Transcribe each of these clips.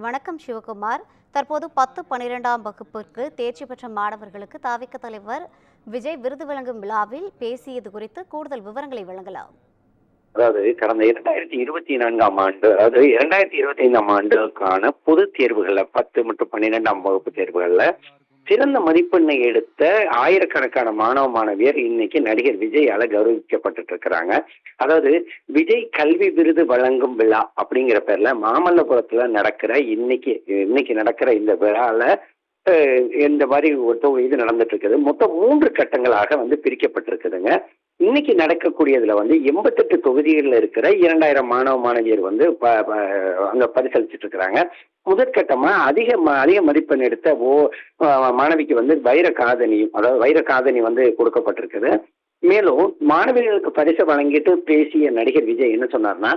வணக்கம் சிவகுமார். தற்போது 10, 12ஆம் வகுப்பிற்கு தேர்ச்சி பெற்ற மாணவர்களுக்கு தவிக தலைவர் விஜய் விருது வழங்கும் விழாவில் பேசியது குறித்து கூடுதல் விவரங்களை வழங்கலாம். அதாவது கடந்த 2024ஆம் ஆண்டு, அதாவது 2025ஆம் ஆண்டுக்கான பொது தேர்வுகள்ல 10 மற்றும் 12ஆம் வகுப்பு தேர்வுகள்ல சிறந்த மதிப்பெண்ணை எடுத்த ஆயிரக்கணக்கான மாணவ மாணவியர் இன்னைக்கு நடிகர் விஜயால கௌரவிக்கப்பட்டு இருக்கிறாங்க. அதாவது விஜய் கல்வி விருது வழங்கும் விழா அப்படிங்கிற பேர்ல மாமல்லபுரத்துல நடக்கிற இன்னைக்கு நடக்கிற இந்த விழால இந்த மாதிரி இது நடந்துட்டு இருக்குது. மொத்தம் 3 கட்டங்களாக பிரிக்கப்பட்டிருக்குதுங்க. இன்னைக்கு நடக்கக்கூடியதுல 88 தொகுதிகளில் இருக்கிற 2000 மாணவ மாணவியர் அங்க பரிசளிச்சுட்டு இருக்கிறாங்க. முதற்கட்டமா அதிக மதிப்பெண் எடுத்த மாணவிக்கு வைர காதணியும், அதாவது வைர காதணி கொடுக்கப்பட்டிருக்குது. மேலும் மாணவிகளுக்கு பரிசு வழங்கிட்டு பேசிய நடிகர் விஜய் என்ன சொன்னார்னா,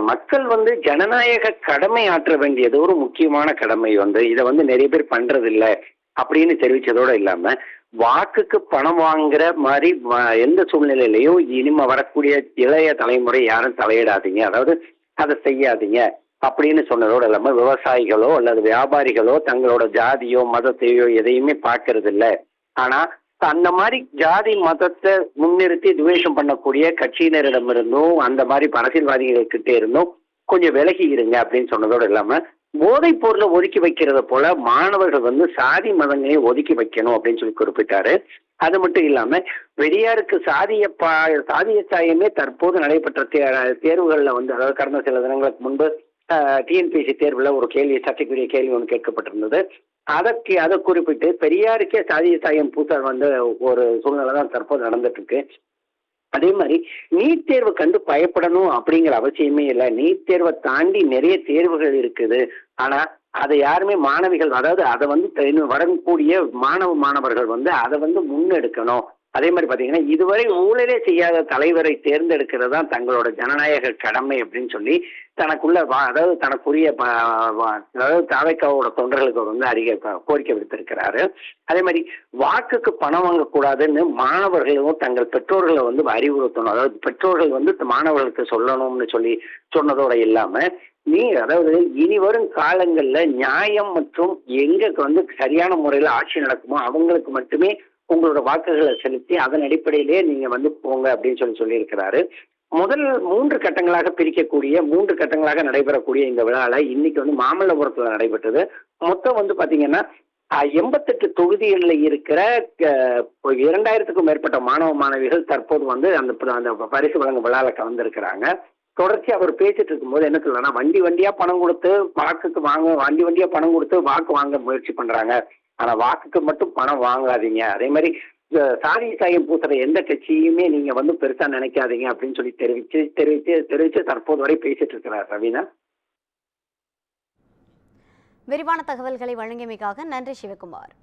மக்கள் ஜனநாயக கடமை ஆற்ற வேண்டியது ஒரு முக்கியமான கடமை. இதை நிறைய பேர் பண்றது இல்லை அப்படின்னு தெரிவிச்சதோட இல்லாம, வாக்குக்கு பணம் வாங்குற மாதிரி எந்த சூழ்நிலையிலையும் இனிமே வரக்கூடிய இளைய தலைமுறை யாரும் தலையிடாதீங்க, அதாவது அதை செய்யாதீங்க அப்படின்னு சொன்னதோட இல்லாம, விவசாயிகளோ அல்லது வியாபாரிகளோ தங்களோட ஜாதியோ மதத்தையோ எதையுமே பார்க்கறது இல்லை. ஆனா அந்த மாதிரி ஜாதி மதத்தை முன்னிறுத்தி துவேஷம் பண்ணக்கூடிய கட்சியினரிடமிருந்தும் அந்த மாதிரி அரசியல்வாதிகள்கிட்ட இருந்தும் கொஞ்சம் விலகி இருங்க அப்படின்னு சொன்னதோடு இல்லாம, போதைப் பொருளை ஒதுக்கி வைக்கிறத போல மாணவர்கள் சாதி மதங்களையும் ஒதுக்கி வைக்கணும் அப்படின்னு சொல்லி குறிப்பிட்டாரு. அது மட்டும் இல்லாம, பெரியாருக்கு சாதிய சாயமே தற்போது நடைபெற்ற தேர்வுகள்ல அதாவது கடந்த சில தினங்களுக்கு முன்பு டிஎன்பிஎஸ்சி தேர்வுல ஒரு சர்ச்சைக்குரிய கேள்வி ஒன்று கேட்கப்பட்டிருந்தது. அதை குறிப்பிட்டு பெரியாருக்கே சாதிய சாயம் பூச ஒரு சூழ்நிலை தான் தற்போது நடந்துட்டு இருக்கு. அதே மாதிரி நீட் தேர்வு கண்டு பயப்படணும் அப்படிங்கிற அவசியமே இல்லை. நீட் தேர்வை தாண்டி நிறைய தேர்வுகள் இருக்குது. ஆனா அதை யாருமே மாணவிகள், அதாவது அதை வரக்கூடிய மாணவர்கள் அதை முன்னெடுக்கணும். அதே மாதிரி பாத்தீங்கன்னா, இதுவரை ஊழலே செய்யாத தலைவரை தேர்ந்தெடுக்கிறது தான் தங்களோட ஜனநாயக கடமை அப்படின்னு சொல்லி தனக்குள்ள அதாவது தனக்குரிய அதாவது தவிகவோட தொண்டர்களுக்கு அதிக கோரிக்கை விடுத்திருக்கிறாரு. அதே மாதிரி வாக்குக்கு பணம் வாங்கக்கூடாதுன்னு மாணவர்களும் தங்கள் பெற்றோர்களை அறிவுறுத்தணும். அதாவது பெற்றோர்கள் மாணவர்களுக்கு சொல்லணும்னு சொல்லி சொன்னதோட இல்லாம, அதாவது இனி வரும் காலங்கள்ல நியாயம் மற்றும் எங்க சரியான முறையில ஆட்சி நடக்குமோ அவங்களுக்கு மட்டுமே உங்களோட வாக்குகளை செலுத்தி அதன் அடிப்படையிலேயே நீங்க போங்க அப்படின்னு சொல்லியிருக்கிறாரு. முதல் 3 கட்டங்களாக நடைபெறக்கூடிய இந்த விழால இன்னைக்கு மாமல்லபுரத்துல நடைபெற்றது. மொத்தம் பாத்தீங்கன்னா 88 தொகுதிகளில் இருக்கிற 2000க்கும் மேற்பட்ட மாணவ மாணவிகள் தற்போது அந்த பரிசு வழங்கும் விழால கலந்துருக்கிறாங்க. தொடர்ச்சி அவர் பேசிட்டு இருக்கும்போது என்ன சொல்லனா, வண்டியா பணம் கொடுத்து வாக்கு வாங்க முயற்சி பண்றாங்க. ஆனா வாக்குக்கு மட்டும் பணம் வாங்காதீங்க. அதே மாதிரி சாதி சாயம் பூசுற எந்த கட்சியுமே நீங்க பெருசா நினைக்காதீங்க அப்படின்னு சொல்லி தெரிவிச்சு தற்போது வரை பேசிட்டு இருக்கிறார். ரவீனா, விரிவான தகவல்களை வழங்கியமைக்காக நன்றி சிவகுமார்.